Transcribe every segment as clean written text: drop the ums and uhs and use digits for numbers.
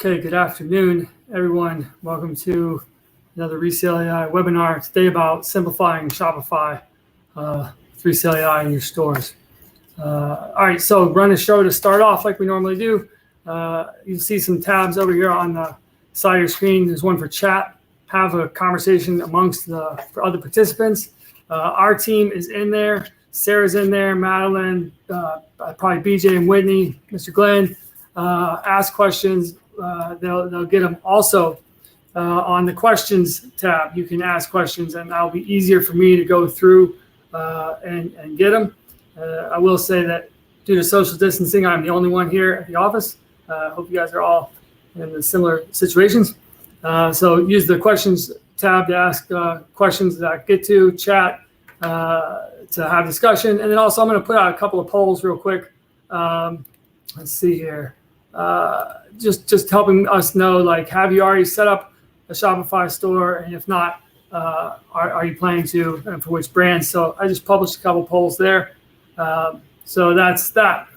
Okay, good afternoon, everyone. Welcome to another ResaleAI webinar. Today about simplifying Shopify with ResaleAI in your stores. All right, so run a show to start off like we normally do. You'll see some tabs over here on the side of your screen. There's one for chat. Have a conversation amongst for other participants. Our team is in there. Sarah's in there. Madeline, probably BJ and Whitney, Mr. Glenn. Ask questions. They'll get them. Also, on the questions tab, you can ask questions, and that'll be easier for me to go through and get them. I will say that due to social distancing, I'm the only one here at the office. Hope you guys are all in the similar situations. So use the questions tab to ask questions that I get to, chat, to have discussion. And then also I'm going to put out a couple of polls real quick. Let's see here. Just helping us know, like, have you already set up a Shopify store? And if not, are you planning to, and for which brands? So I just published a couple polls there. So that's that.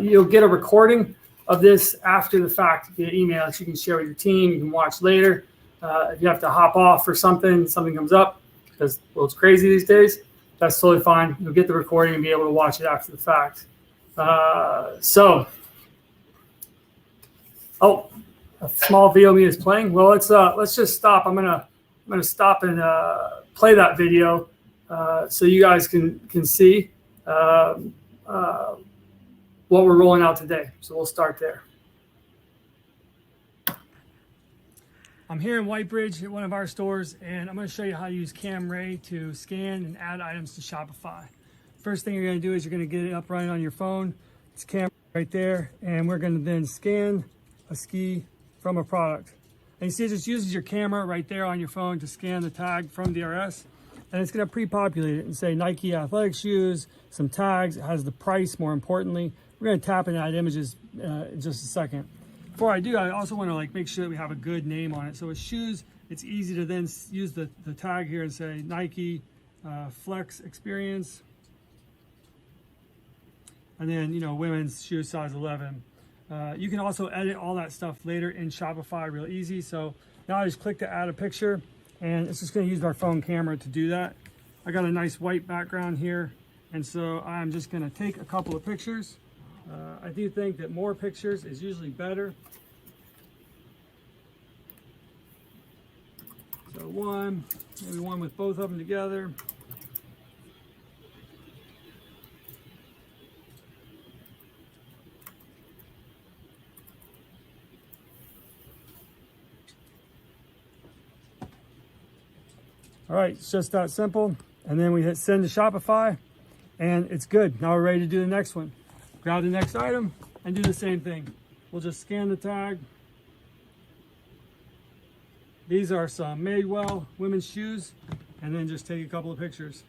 You'll get a recording of this after the fact via email that you can share with your team. You can watch later. If you have to hop off or something comes up, because the world's crazy these days, that's totally fine. You'll get the recording and be able to watch it after the fact. Oh, a small video of me is playing. Well, let's just stop. I'm gonna stop and play that video so you guys can see what we're rolling out today. So we'll start there. I'm here in Whitebridge at one of our stores, and I'm going to show you how to use CamRay to scan and add items to Shopify. First thing you're going to do is you're going to get it up right on your phone. It's CamRay right there, and we're going to then scan a ski from a product. And you see it just uses your camera right there on your phone to scan the tag from DRS, and it's going to pre-populate it and say Nike athletic shoes, some tags. It has the price, more importantly. We're going to tap into that images in just a second. Before I do, I also want to make sure that we have a good name on it. So with shoes, it's easy to then use the tag here and say Nike Flex Experience. And then, women's shoe size 11. You can also edit all that stuff later in Shopify real easy. So now I just click to add a picture, and it's just going to use our phone camera to do that. I got a nice white background here, and so I'm just going to take a couple of pictures. I do think that more pictures is usually better. So maybe one with both of them together. All right, it's just that simple. And then we hit send to Shopify, and it's good. Now we're ready to do the next one. Grab the next item and do the same thing. We'll just scan the tag. These are some Madewell women's shoes, and then just take a couple of pictures.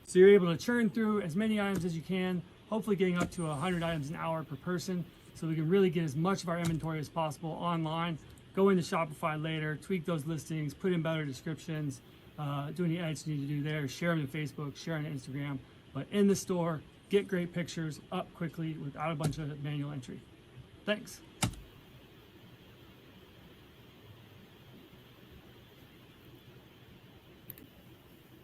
So you're able to churn through as many items as you can, hopefully getting up to 100 items an hour per person, so we can really get as much of our inventory as possible online. Go into Shopify later, tweak those listings, put in better descriptions, do any edits you need to do there, share them on Facebook, share on Instagram. But in the store, get great pictures up quickly without a bunch of manual entry. Thanks.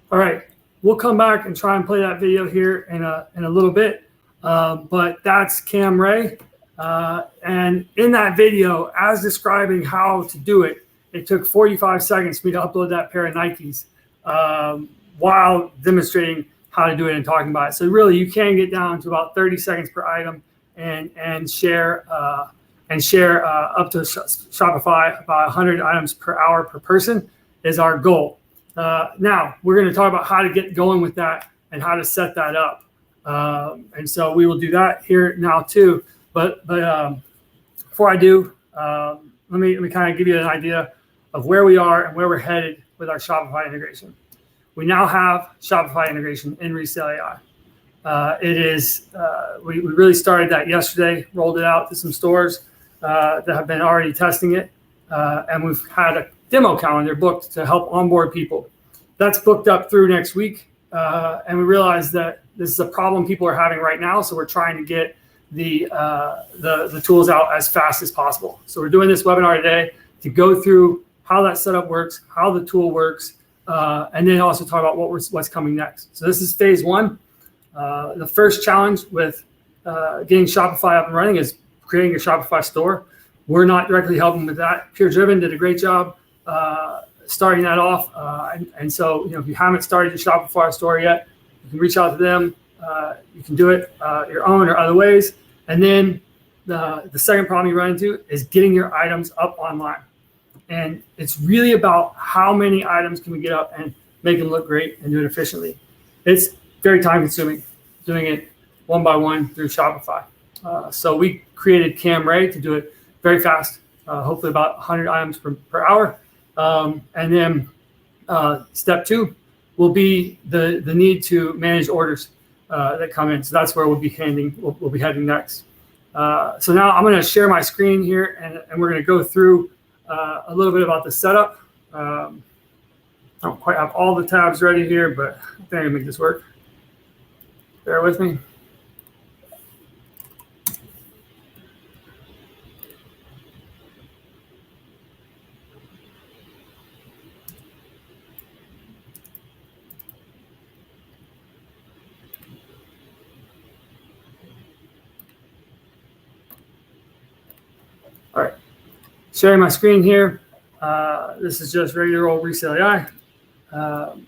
All right, we'll come back and try and play that video here in a little bit, but that's CamRay. And in that video, as describing how to do it, it took 45 seconds for me to upload that pair of Nikes while demonstrating how to do it and talking about it. So really, you can get down to about 30 seconds per item and share up to Shopify about 100 items per hour per person is our goal. Now we're going to talk about how to get going with that and how to set that up. And so we will do that here now too. But before I do, let me kind of give you an idea of where we are and where we're headed with our Shopify integration. We now have Shopify integration in ResaleAI. We really started that yesterday, rolled it out to some stores that have been already testing it. And we've had a demo calendar booked to help onboard people. That's booked up through next week. And we realized that this is a problem people are having right now. So we're trying to get the tools out as fast as possible. So we're doing this webinar today to go through how that setup works, how the tool works, and then also talk about what's coming next. So this is phase one. The first challenge with getting Shopify up and running is creating a Shopify store. We're not directly helping with that. Pure Driven did a great job starting that off. And so, if you haven't started your Shopify store yet, you can reach out to them. You can do it your own or other ways. And then the second problem you run into is getting your items up online. And it's really about how many items can we get up and make them look great and do it efficiently. It's very time consuming doing it one by one through Shopify. So we created CamRay to do it very fast, hopefully about 100 items per hour. And then step two will be the need to manage orders that come in. So that's where we'll be heading next. So now I'm going to share my screen here, and we're going to go through a little bit about the setup. I don't quite have all the tabs ready here, but I think I can make this work. Bear with me. All right, sharing my screen here. This is just regular old ResaleAI.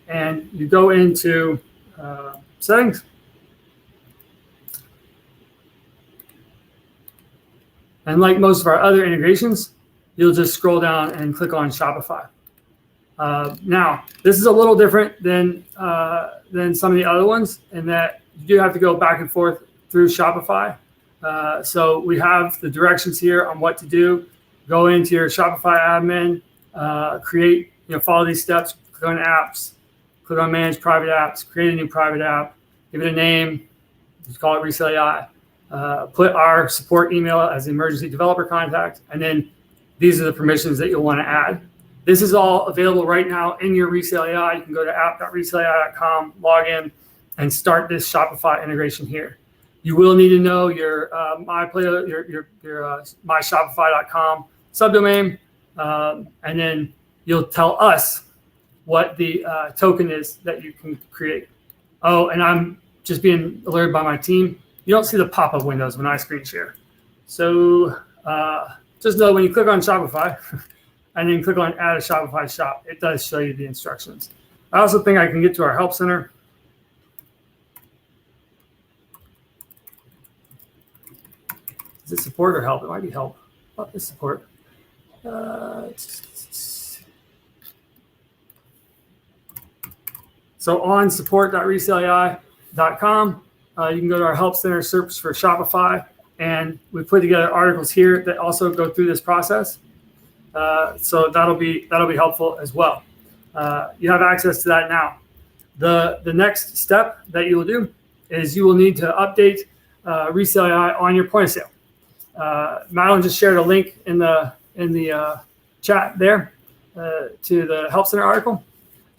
And you go into settings. And like most of our other integrations, you'll just scroll down and click on Shopify. Now, this is a little different than some of the other ones in that you do have to go back and forth through Shopify. So we have the directions here on what to do. Go into your Shopify admin, create, follow these steps, click on apps, click on manage private apps, create a new private app, give it a name, just call it ResaleAI. Put our support email as the emergency developer contact, and then these are the permissions that you'll want to add. This is all available right now in your ResaleAI. You can go to app.resaleai.com, log in, and start this Shopify integration here. You will need to know your myshopify.com subdomain, and then you'll tell us what the token is that you can create. Oh, and I'm just being alerted by my team. You don't see the pop-up windows when I screen share. So just know when you click on Shopify and then click on add a Shopify shop, it does show you the instructions. I also think I can get to our help center. Is it support or help? It might be help. Oh, it's support. So on support.resaleai.com, you can go to our help center, search for Shopify, and we put together articles here that also go through this process. So that'll be helpful as well. You have access to that now. The next step that you will do is you will need to update ResaleAI on your point of sale. Madeline just shared a link in the chat there to the help center article.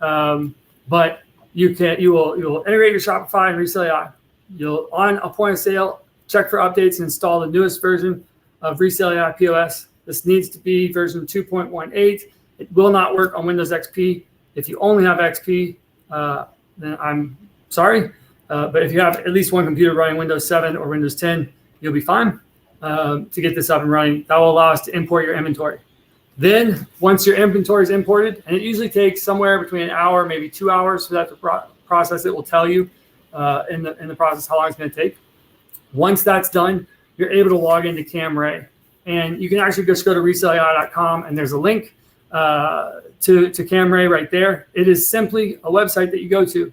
But you will integrate your Shopify and ResaleAI. You'll on a point of sale check for updates and install the newest version of ResaleAI POS. This needs to be version 2.18. It will not work on Windows XP. If you only have XP, then I'm sorry. But if you have at least one computer running Windows 7 or Windows 10, you'll be fine to get this up and running. That will allow us to import your inventory. Then once your inventory is imported, and it usually takes somewhere between an hour, maybe 2 hours for that to process, it will tell you in the process how long it's going to take. Once that's done, you're able to log into CamRay. And you can actually just go to ResaleAI.com, and there's a link to CamRay right there. It is simply a website that you go to.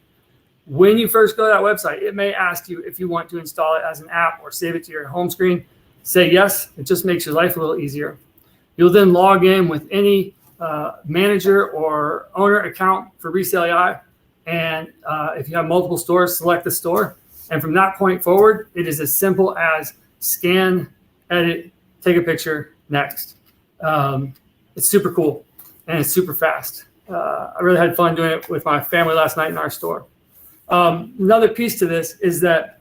When you first go to that website, it may ask you if you want to install it as an app or save it to your home screen. Say yes. It just makes your life a little easier. You'll then log in with any manager or owner account for ResaleAI. And if you have multiple stores, select the store. And from that point forward, it is as simple as scan, edit, take a picture, next. It's super cool and it's super fast. I really had fun doing it with my family last night in our store. Another piece to this is that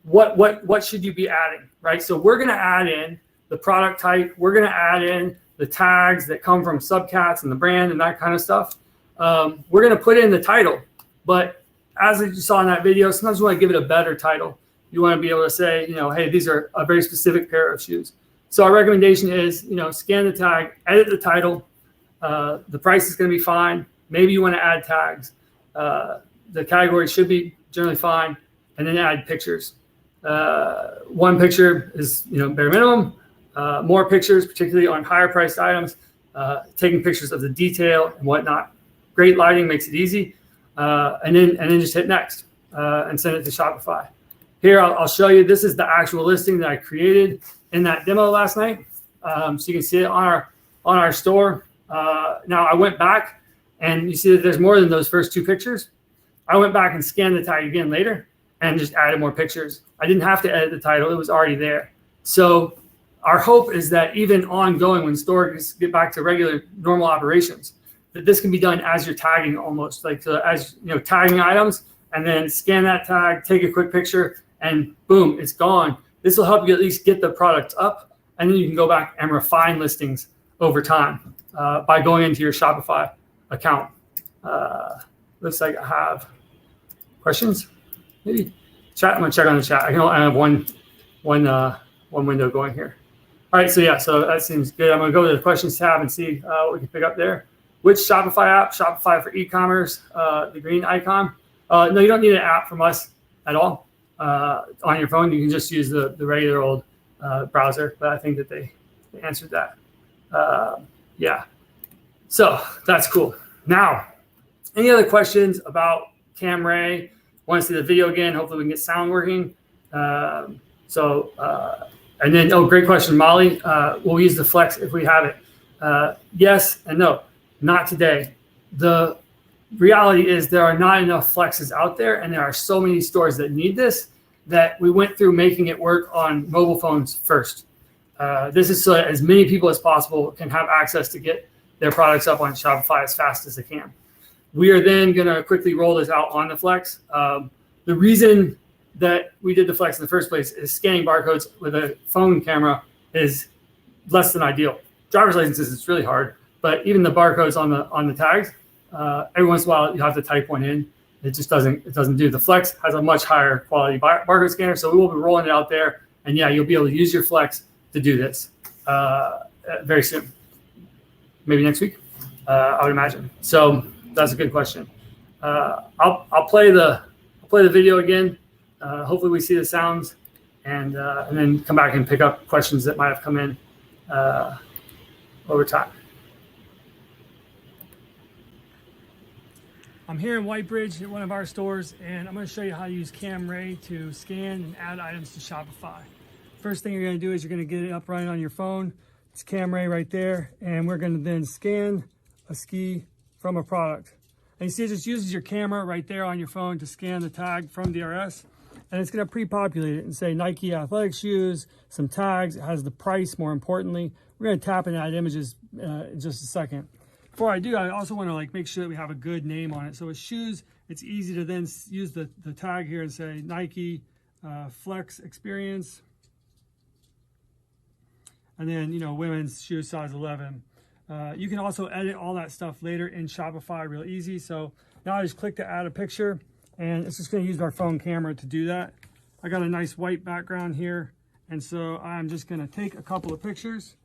what should you be adding, right? So we're going to add in the product type. We're going to add in the tags that come from subcats and the brand and that kind of stuff. We're going to put in the title, but as you saw in that video, sometimes you want to give it a better title. You want to be able to say, hey, these are a very specific pair of shoes. So our recommendation is, scan the tag, edit the title. The price is going to be fine. Maybe you want to add tags. The category should be generally fine, and then add pictures. One picture is, bare minimum. More pictures, particularly on higher priced items, taking pictures of the detail and whatnot. Great lighting makes it easy. And then just hit next and send it to Shopify. Here, I'll show you. This is the actual listing that I created in that demo last night. So you can see it on our store. Now I went back and you see that there's more than those first two pictures. I went back and scanned the tag again later and just added more pictures. I didn't have to edit the title. It was already there. So our hope is that even ongoing, when stores get back to regular normal operations, that this can be done as you're tagging, almost like as tagging items, and then scan that tag, take a quick picture, and boom, it's gone. This will help you at least get the product up, and then you can go back and refine listings over time by going into your Shopify account. Looks like I have questions. Maybe chat. I'm gonna check on the chat. I have one window going here. All right, so that seems good. I'm gonna go to the questions tab and see what we can pick up there. Which Shopify app? Shopify for e-commerce, the green icon. No, you don't need an app from us at all on your phone. You can just use the regular old browser, but I think that they answered that. Yeah, so that's cool. Now, any other questions about CamRay? Want to see the video again? Hopefully we can get sound working. And then, great question, Molly. We'll use the Flex if we have it. Yes and no, not today. The reality is there are not enough Flexes out there, and there are so many stores that need this that we went through making it work on mobile phones first. This is so that as many people as possible can have access to get their products up on Shopify as fast as they can. We are then going to quickly roll this out on the Flex. The reason that we did the Flex in the first place is scanning barcodes with a phone camera is less than ideal. Driver's licenses, it's really hard, but even the barcodes on the tags, every once in a while you have to type one in. It just doesn't do. The Flex has a much higher quality barcode scanner, so we will be rolling it out there. And yeah, you'll be able to use your Flex to do this very soon, maybe next week, I would imagine. So that's a good question. I'll play the video again. Hopefully we see the sounds, and then come back and pick up questions that might have come in over time. I'm here in Whitebridge at one of our stores, and I'm going to show you how to use CamRay to scan and add items to Shopify. First thing you're going to do is you're going to get it up running on your phone. It's CamRay right there, and we're going to then scan a ski from a product. And you see it just uses your camera right there on your phone to scan the tag from DRS, and it's going to pre-populate it and say Nike athletic shoes, some tags. It has the price, more importantly. We're going to tap and add images in just a second. Before I do, I also want to make sure that we have a good name on it. So with shoes, it's easy to then use the tag here and say Nike Flex Experience. And then, women's shoe size 11. You can also edit all that stuff later in Shopify real easy. So now I just click to add a picture, and it's just going to use our phone camera to do that. I got a nice white background here, and so I'm just going to take a couple of pictures.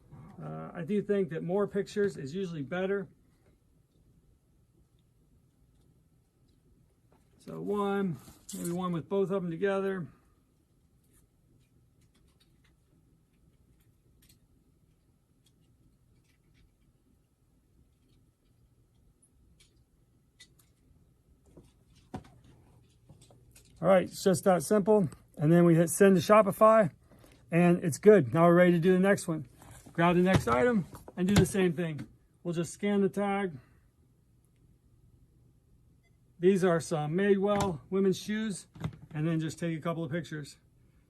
I do think that more pictures is usually better. So maybe one with both of them together. All right, it's just that simple. And then we hit send to Shopify, and it's good. Now we're ready to do the next one. Grab the next item and do the same thing. We'll just scan the tag. These are some Madewell women's shoes, and then just take a couple of pictures.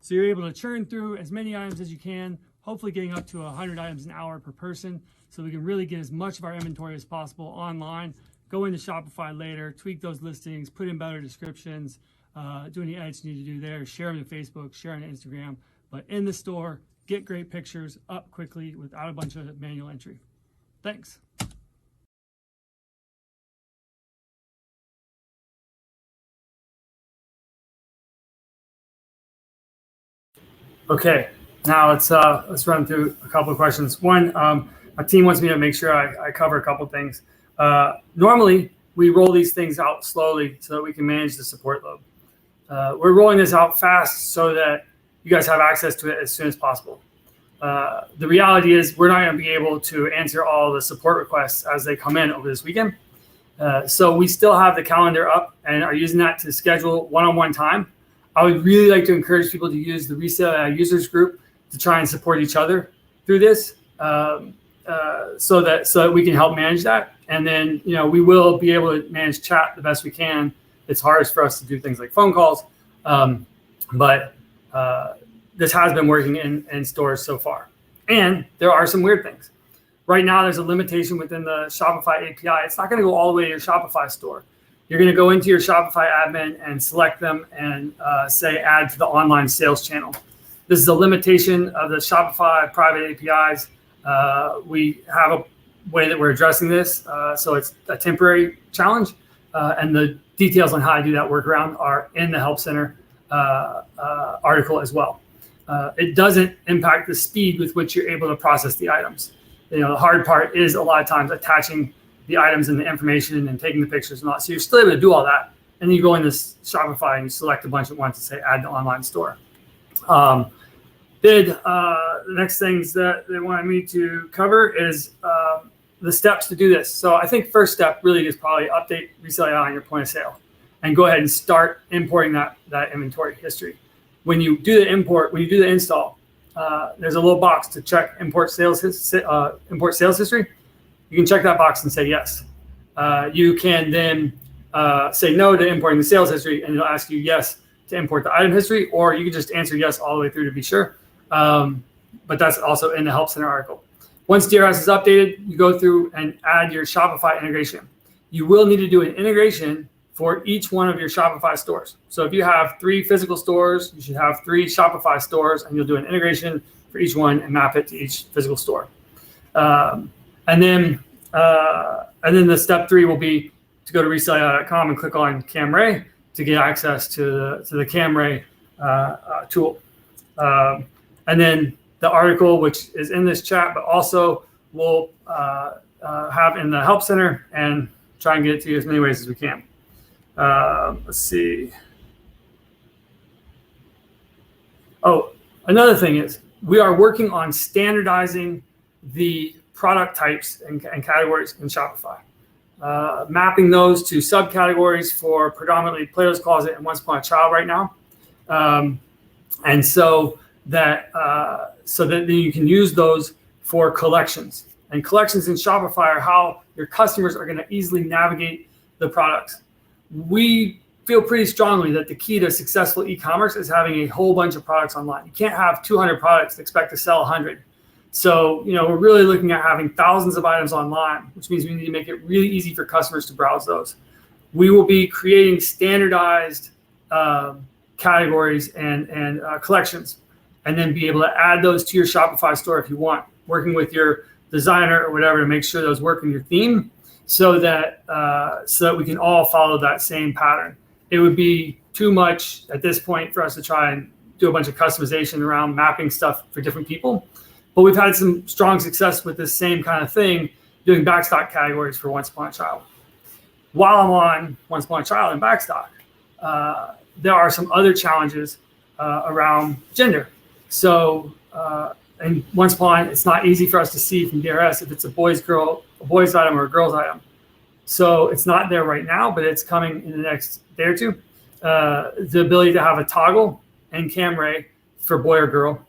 So you're able to churn through as many items as you can, hopefully getting up to 100 items an hour per person, so we can really get as much of our inventory as possible online, go into Shopify later, tweak those listings, put in better descriptions, do any edits you need to do there, share them to Facebook, share on Instagram, but in the store, get great pictures up quickly without a bunch of manual entry. Thanks. Okay, now let's run through a couple of questions. One, my team wants me to make sure I cover a couple of things. Normally, we roll these things out slowly so that we can manage the support load. We're rolling this out fast so that you guys have access to it as soon as possible. The reality is we're not going to be able to answer all the support requests as they come in over this weekend. So we still have the calendar up and are using that to schedule one-on-one time. I would really like to encourage people to use the ResaleAI users group to try and support each other through this, so that we can help manage that. And then we will be able to manage chat the best we can. It's hardest for us to do things like phone calls, but this has been working in stores so far. And there are some weird things. Right now, there's a limitation within the Shopify API. It's not going to go all the way to your Shopify store. You're going to go into your Shopify admin and select them and say add to the online sales channel. This is a limitation of the Shopify private APIs. We have a way that we're addressing this, so it's a temporary challenge. And the details on how to do that workaround are in the Help Center article as well. It doesn't impact the speed with which you're able to process the items. The hard part is a lot of times attaching the items and the information and taking the pictures and all. So you're still able to do all that. And then you go in this Shopify and you select a bunch at once and say add to online store. The next things that they wanted me to cover is the steps to do this. So I think first step really is probably update ResaleAI on your point of sale and go ahead and start importing that inventory history. When you do the install, there's a little box to check import sales history. You can check that box and say yes. You can then say no to importing the sales history, and it'll ask you yes to import the item history, or you can just answer yes all the way through to be sure. But that's also in the Help Center article. Once DRS is updated, you go through and add your Shopify integration. You will need to do an integration for each one of your Shopify stores. So if you have 3 physical stores, you should have 3 Shopify stores, and you'll do an integration for each one and map it to each physical store. And then the step 3 will be to go to ResaleAI.com and click on CamRay to get access to the CamRay tool. And then the article, which is in this chat, but also we'll have in the Help Center and try and get it to you as many ways as we can. Let's see. Oh, another thing is we are working on standardizing the product types and categories in Shopify, mapping those to subcategories for predominantly Plato's Closet and Once Upon a Child right now, and so that then you can use those for collections. And collections in Shopify are how your customers are going to easily navigate the products. We feel pretty strongly that the key to successful e-commerce is having a whole bunch of products online. You can't have 200 products and expect to sell 100. So, we're really looking at having thousands of items online, which means we need to make it really easy for customers to browse those. We will be creating standardized categories and collections, and then be able to add those to your Shopify store if you want, working with your designer or whatever to make sure those work in your theme, so that we can all follow that same pattern. It would be too much at this point for us to try and do a bunch of customization around mapping stuff for different people. But we've had some strong success with this same kind of thing, doing backstock categories for Once Upon a Child. While I'm on Once Upon a Child and backstock, there are some other challenges around gender. So, and Once Upon, it's not easy for us to see from DRS if it's a boy's item or a girl's item. So it's not there right now, but it's coming in the next day or two. The ability to have a toggle in CamRay for boy or girl.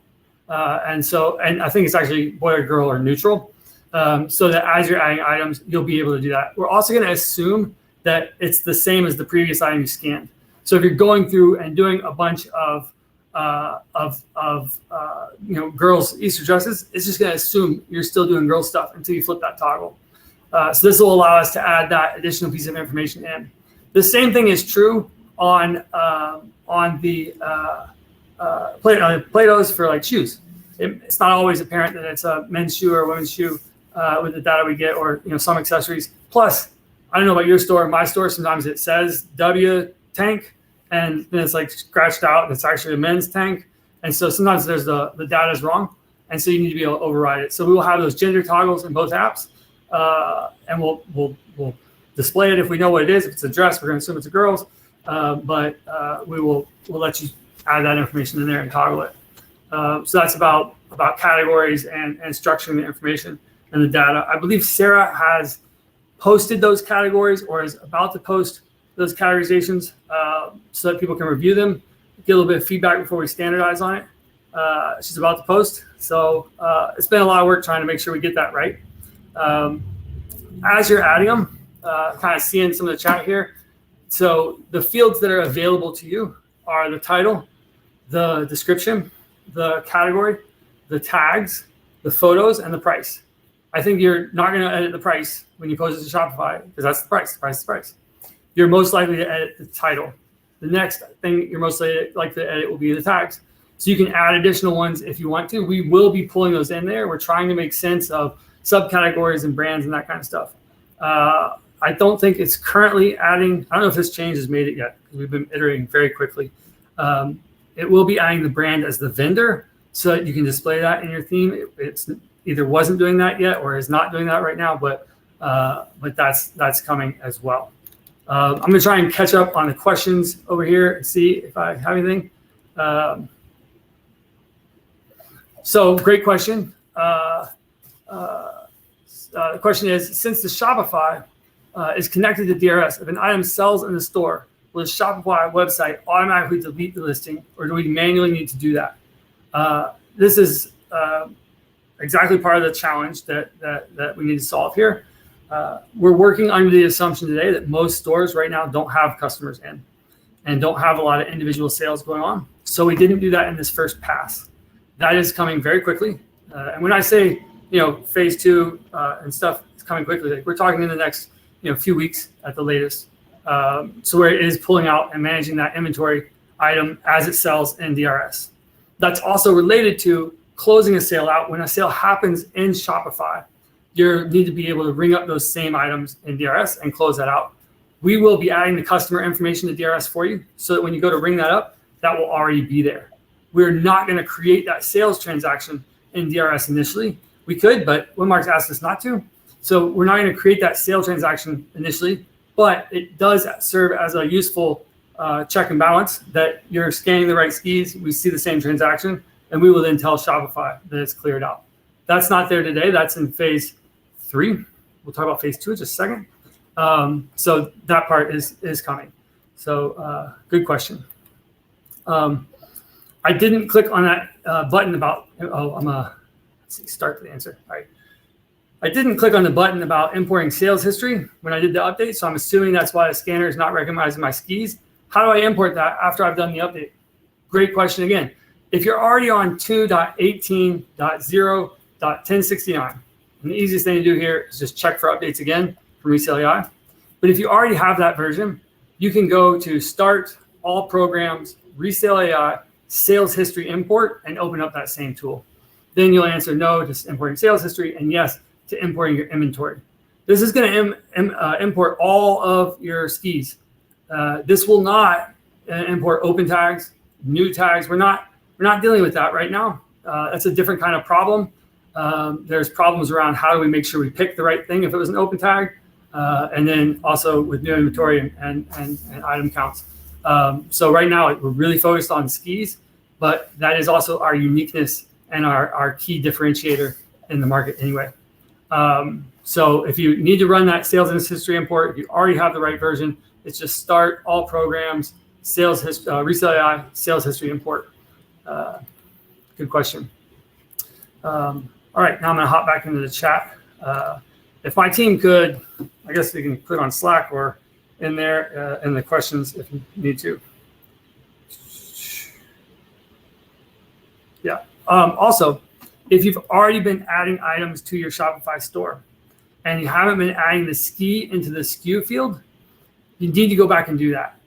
And I think it's actually boy or girl or neutral, so that as you're adding items, you'll be able to do that. We're also going to assume that it's the same as the previous item you scanned. So if you're going through and doing a bunch of girls' Easter dresses, it's just going to assume you're still doing girl stuff until you flip that toggle. So this will allow us to add that additional piece of information in. The same thing is true on the Plato's for like shoes. It's not always apparent that it's a men's shoe or a women's shoe with the data we get, or some accessories. Plus, I don't know about your store. My store, sometimes it says W tank, and then it's like scratched out, and it's actually a men's tank. And so sometimes there's the data is wrong, and so you need to be able to override it. So we will have those gender toggles in both apps, and we'll display it if we know what it is. If it's a dress, we're going to assume it's a girl's, but we'll let you add that information in there and toggle it. So that's about categories and structuring the information and the data. I believe Sarah has posted those categories or is about to post those categorizations so that people can review them, get a little bit of feedback before we standardize on it. She's about to post. So it's been a lot of work trying to make sure we get that right. As you're adding them, kind of seeing some of the chat here. So the fields that are available to you are the title, the description, the category, the tags, the photos, and the price. I think you're not going to edit the price when you post it to Shopify because that's the price. The price is the price. You're most likely to edit the title. The next thing you're most likely to edit will be the tags. So you can add additional ones if you want to. We will be pulling those in there. We're trying to make sense of subcategories and brands and that kind of stuff. I don't think it's currently adding. I don't know if this change has made it yet because we've been iterating very quickly. It will be adding the brand as the vendor so that you can display that in your theme. It's either wasn't doing that yet or is not doing that right now, but that's coming as well. I'm going to try and catch up on the questions over here and see if I have anything. So great question. The question is, since the Shopify is connected to DRS, if an item sells in the store, will the Shopify website automatically delete the listing, or do we manually need to do that? This is exactly part of the challenge that we need to solve here. We're working under the assumption today that most stores right now don't have customers in and don't have a lot of individual sales going on. So we didn't do that in this first pass. That is coming very quickly. And when I say, phase 2 and stuff is coming quickly, like we're talking in the next, few weeks at the latest. So where it is pulling out and managing that inventory item as it sells in DRS. That's also related to closing a sale out. When a sale happens in Shopify, you need to be able to ring up those same items in DRS and close that out. We will be adding the customer information to DRS for you so that when you go to ring that up, that will already be there. We're not going to create that sales transaction in DRS initially. We could, but Winmark's asked us not to. So we're not going to create that sale transaction initially, but it does serve as a useful check and balance that you're scanning the right skis. We see the same transaction, and we will then tell Shopify that it's cleared out. That's not there today. That's in phase 3. We'll talk about phase 2 in just a second. So that part is coming. So good question. I didn't click on that button about, let's see, start the answer. All right. I didn't click on the button about importing sales history when I did the update. So I'm assuming that's why the scanner is not recognizing my skis. How do I import that after I've done the update? Great question again. If you're already on 2.18.0.1069, and the easiest thing to do here is just check for updates again from ResaleAI. But if you already have that version, you can go to Start, All Programs, ResaleAI, Sales History Import, and open up that same tool. Then you'll answer no to importing sales history and yes to importing your inventory. This is going to import all of your skis. This will not import open tags, new tags. We're not dealing with that right now. That's a different kind of problem. There's problems around how do we make sure we pick the right thing if it was an open tag, and then also with new inventory and item counts. So right now we're really focused on skis, but that is also our uniqueness and our key differentiator in the market anyway. So if you need to run that sales and history import, if you already have the right version, it's just Start, All Programs, ResaleAI, Sales History Import. Good question. All right, now I'm going to hop back into the chat. If my team could, I guess we can put on Slack or in there in the questions if you need to. Yeah. Also, if you've already been adding items to your Shopify store and you haven't been adding the ski into the SKU field, you need to go back and do that.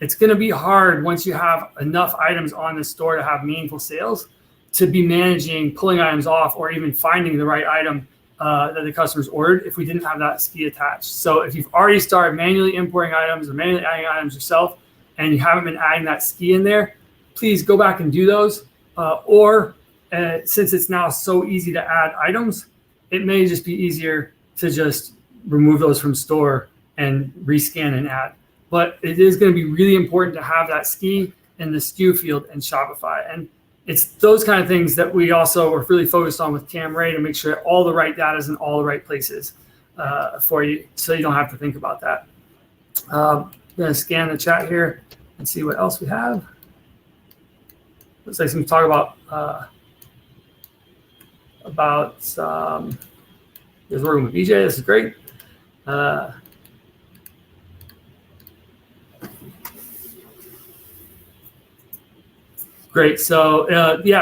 it's going to be hard once you have enough items on the store to have meaningful sales to be managing pulling items off or even finding the right item that the customers ordered if we didn't have that ski attached. So if you've already started manually importing items or manually adding items yourself and you haven't been adding that ski in there, please go back and do those. Since it's now so easy to add items, it may just be easier to just remove those from store and rescan and add. But it is going to be really important to have that ski in the SKU field in Shopify. And it's those kind of things that we also are really focused on with CamRay to make sure all the right data is in all the right places for you, so you don't have to think about that. I'm going to scan the chat here and see what else we have. Looks like some talk about there's working with BJ. This is great. Great. So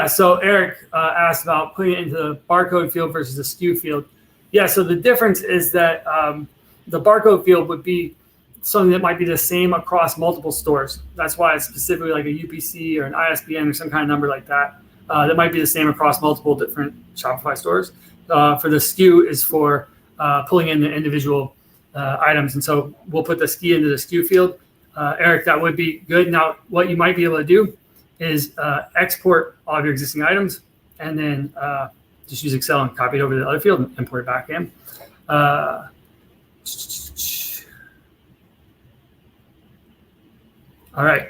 so Eric asked about putting it into the barcode field versus the SKU field. Yeah, so the difference is that the barcode field would be something that might be the same across multiple stores. That's why it's specifically like a UPC or an ISBN or some kind of number like that. That might be the same across multiple different Shopify stores. For the SKU is for pulling in the individual items. And so we'll put the SKU into the SKU field. Eric, that would be good. Now, what you might be able to do is export all of your existing items and then just use Excel and copy it over to the other field and import it back in. All right.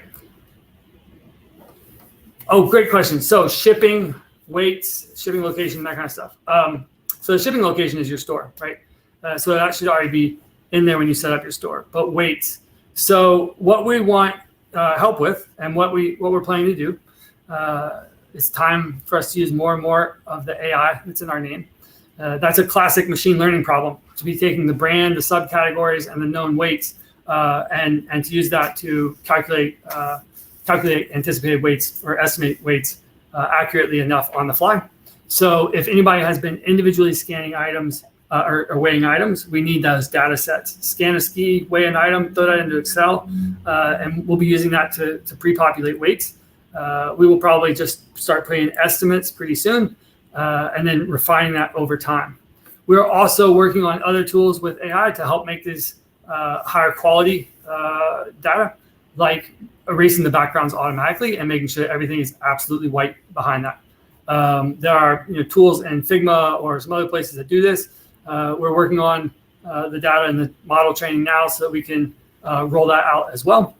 Oh, great question. So shipping, weights, shipping location, that kind of stuff. So the shipping location is your store, right? So that should already be in there when you set up your store. But weights. So what we want help with, and what we're planning to do, it's time for us to use more and more of the AI that's in our name. That's a classic machine learning problem, to be taking the brand, the subcategories, and the known weights, and to use that to calculate anticipated weights or estimate weights accurately enough on the fly. So if anybody has been individually scanning items or weighing items, we need those data sets. Scan a ski, weigh an item, throw that into Excel, and we'll be using that to pre-populate weights. We will probably just start putting estimates pretty soon and then refining that over time. We're also working on other tools with AI to help make these higher quality data, like erasing the backgrounds automatically and making sure everything is absolutely white behind that. There are tools in Figma or some other places that do this. We're working on the data and the model training now so that we can roll that out as well,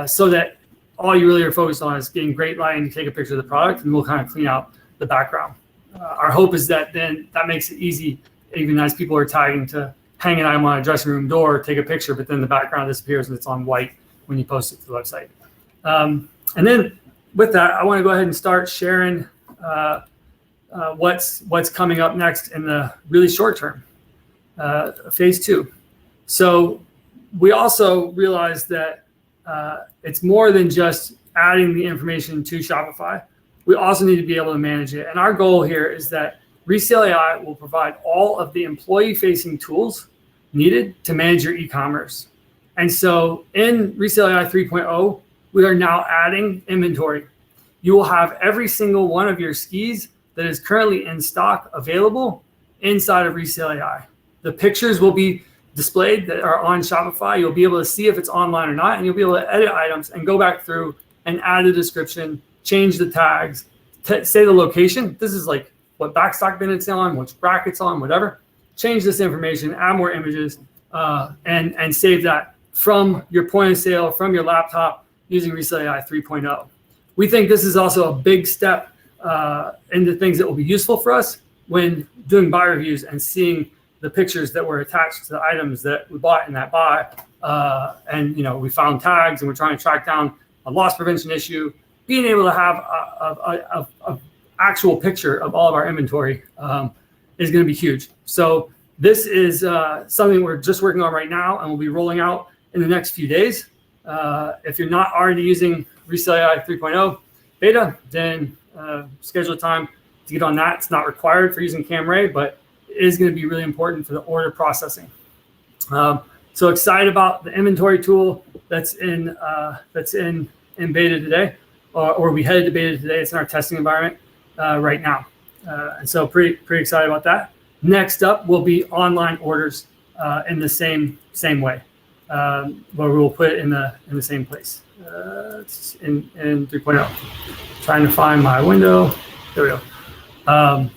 so that all you really are focused on is getting great lighting to take a picture of the product, and we'll kind of clean out the background. Our hope is that then that makes it easy, even as people are tagging, to hang an item on a dressing room door, take a picture, but then the background disappears and it's on white when you post it to the website. And then with that, I want to go ahead and start sharing what's coming up next in the really short term, phase 2. So we also realized that it's more than just adding the information to Shopify. We also need to be able to manage it. And our goal here is that ResaleAI will provide all of the employee-facing tools needed to manage your e-commerce. And so in ResaleAI 3.0, we are now adding inventory. You will have every single one of your skis that is currently in stock available inside of ResaleAI. The pictures will be displayed that are on Shopify. You'll be able to see if it's online or not, and you'll be able to edit items and go back through and add a description, change the tags, say the location. This is like what backstock bin it's on, which brackets on, whatever. Change this information, add more images, and save that from your point of sale, from your laptop, using ResaleAI 3.0. We think this is also a big step into things that will be useful for us when doing buy reviews and seeing the pictures that were attached to the items that we bought in that buy. And we found tags and we're trying to track down a loss prevention issue. Being able to have a actual picture of all of our inventory is going to be huge. So this is something we're just working on right now and we'll be rolling out in the next few days. If you're not already using ResaleAI 3.0 beta, then schedule a time to get on that. It's not required for using CamRay, but it is going to be really important for the order processing. So excited about the inventory tool that's in beta today, or we headed to beta today. It's in our testing environment right now, and so pretty excited about that. Next up will be online orders in the same way, where we will put it in the same place. It's in 3.0. Trying to find my window. There we go.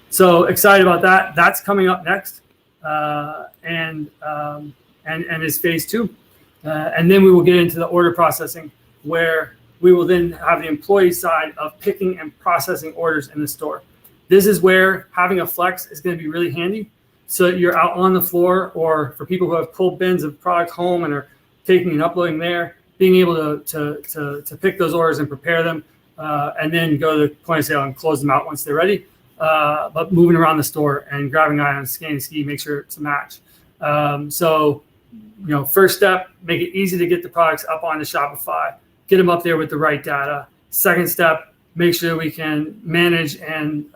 So excited about that. That's coming up next, and is phase 2, and then we will get into the order processing, where we will then have the employee side of picking and processing orders in the store. This is where having a flex is going to be really handy. So you're out on the floor, or for people who have pulled bins of product home and are taking and uploading there, being able to pick those orders and prepare them, and then go to the point of sale and close them out once they're ready. But moving around the store and grabbing items, scanning ski, make sure it's a match. First step, make it easy to get the products up onto Shopify, get them up there with the right data. Second step, make sure we can manage and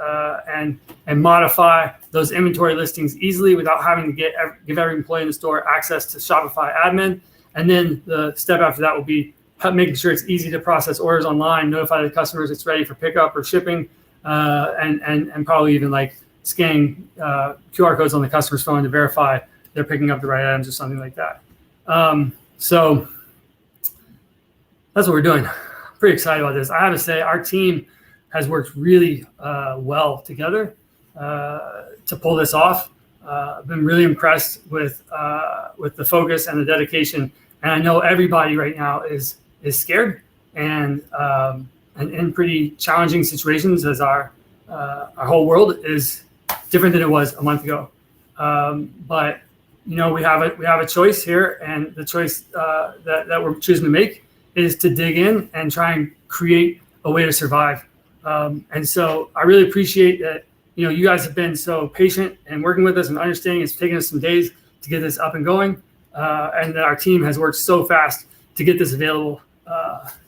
modify those inventory listings easily without having to give every employee in the store access to Shopify admin. And then the step after that will be making sure it's easy to process orders online, notify the customers it's ready for pickup or shipping, and probably even like scanning QR codes on the customer's phone to verify they're picking up the right items or something like that. So that's what we're doing. Pretty excited about this. I have to say, our team has worked really well together to pull this off. I've been really impressed with the focus and the dedication. And I know everybody right now is scared and in pretty challenging situations, as our whole world is different than it was a month ago. But we have a choice here, and the choice that we're choosing to make is to dig in and try and create a way to survive. And so I really appreciate that. You guys have been so patient and working with us and understanding. It's taken us some days to get this up and going, and that our team has worked so fast to get this available.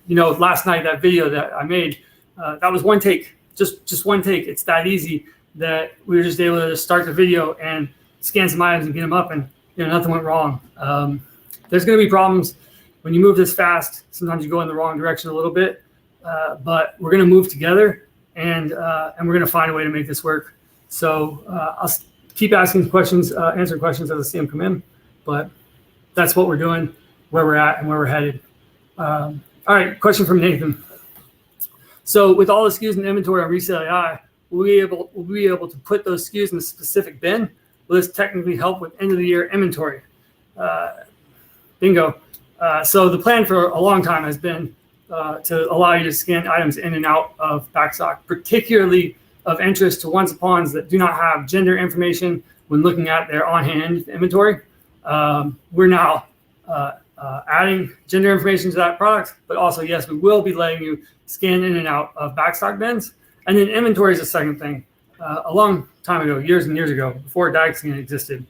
Last night, that video that I made, that was one take, just one take. It's that easy that we were just able to start the video and scan some items and get them up, and nothing went wrong. There's going to be problems when you move this fast. Sometimes you go in the wrong direction a little bit, but we're going to move together, and we're going to find a way to make this work. So I'll keep asking questions, answering questions as I see them come in, but that's what we're doing, where we're at, and where we're headed. All right, question from Nathan. So with all the SKUs in inventory on ResaleAI, will we be able to put those SKUs in a specific bin? Will this technically help with end of the year inventory? Bingo. So the plan for a long time has been to allow you to scan items in and out of backstock, particularly of interest to ones-upons that do not have gender information when looking at their on-hand inventory. We're now adding gender information to that product, but also, yes, we will be letting you scan in and out of backstock bins. And then inventory is a second thing. A long time ago, years and years ago, before DagScan existed,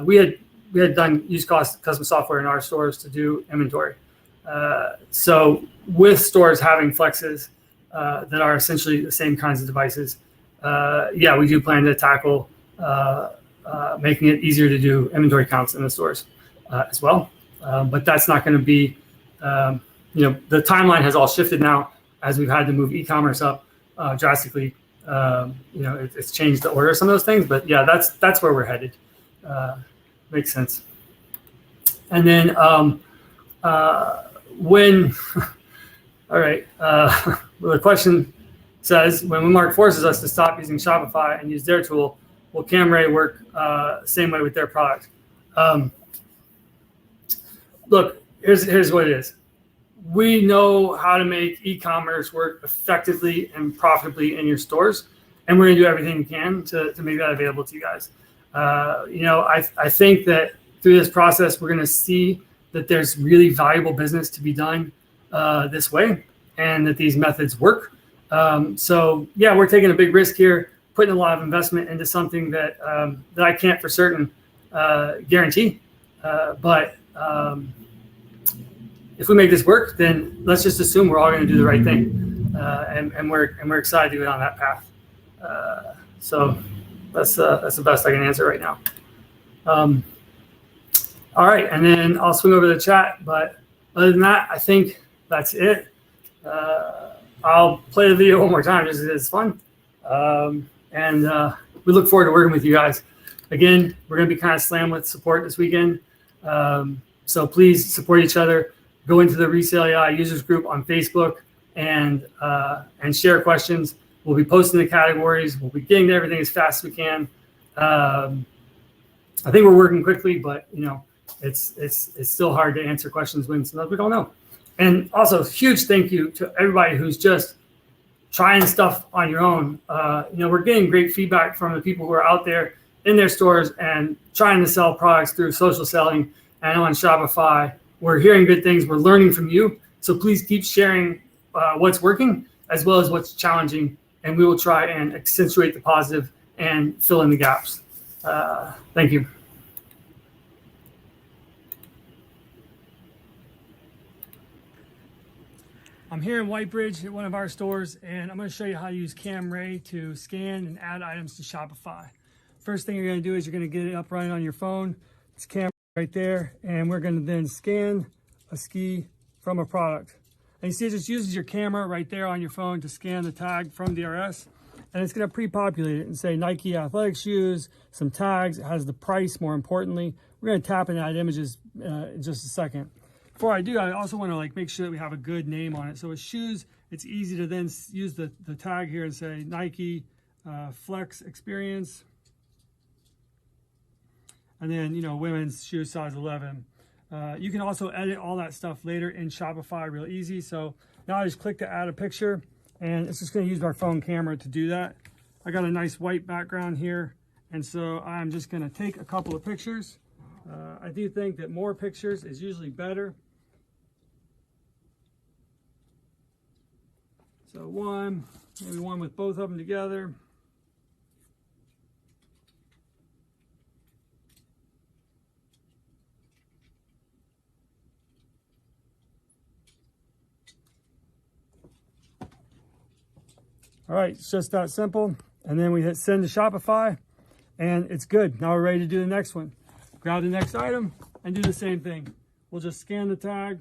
we had done used custom software in our stores to do inventory. So with stores having flexes that are essentially the same kinds of devices, we do plan to tackle making it easier to do inventory counts in the stores as well. But that's not going to be, the timeline has all shifted now as we've had to move e-commerce up drastically. It's changed the order of some of those things, but yeah, that's where we're headed. Makes sense. And then when, all right, well, the question says, when Winmark forces us to stop using Shopify and use their tool, will Camray work same way with their product? Look, here's what it is. We know how to make e-commerce work effectively and profitably in your stores, and we're going to do everything we can to make that available to you guys. I think that through this process, we're going to see that there's really valuable business to be done this way, and that these methods work. We're taking a big risk here, putting a lot of investment into something that I can't for certain guarantee. But if we make this work, then let's just assume we're all going to do the right thing, and we're excited to go down that path. So that's the best I can answer right now. All right, and then I'll swing over to the chat. But other than that, I think that's it. I'll play the video one more time just because it's fun. And we look forward to working with you guys. Again, we're going to be kind of slammed with support this weekend. So please support each other. Go into the ResaleAI users group on Facebook and share questions. We'll be posting the categories. We'll be getting to everything as fast as we can. I think we're working quickly, but it's still hard to answer questions when sometimes we don't know. And also, huge thank you to everybody who's just trying stuff on your own. We're getting great feedback from the people who are out there in their stores and trying to sell products through social selling and on Shopify. We're hearing good things. We're learning from you. So please keep sharing what's working as well as what's challenging, and we will try and accentuate the positive and fill in the gaps. Thank you. I'm here in Whitebridge at one of our stores, and I'm going to show you how to use CamRay to scan and add items to Shopify. First thing you're going to do is you're going to get it up running on your phone. It's CamRay right there, and we're going to then scan a ski from a product. And you see it just uses your camera right there on your phone to scan the tag from DRS, and it's going to pre-populate it and say Nike athletic shoes, some tags. It has the price, more importantly. We're going to tap into that images in just a second. Before I do, I also want to make sure that we have a good name on it. So with shoes, it's easy to then use the tag here and say Nike Flex Experience. And then, women's shoe size 11. You can also edit all that stuff later in Shopify real easy. So now I just click to add a picture, and it's just going to use our phone camera to do that. I got a nice white background here, and so I'm just going to take a couple of pictures. I do think that more pictures is usually better. So maybe one with both of them together. All right, it's just that simple. And then we hit send to Shopify, and it's good. Now we're ready to do the next one. Grab the next item and do the same thing. We'll just scan the tag.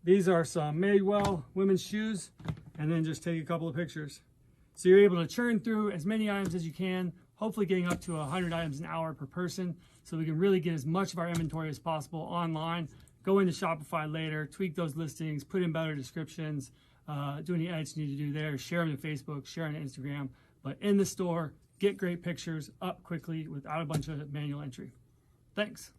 These are some Madewell women's shoes, and then just take a couple of pictures. So you're able to churn through as many items as you can, hopefully getting up to 100 items an hour per person, so we can really get as much of our inventory as possible online. Go into Shopify later, tweak those listings, put in better descriptions, do any edits you need to do there, share them to Facebook, share on Instagram. But in the store, get great pictures up quickly without a bunch of manual entry. Thanks.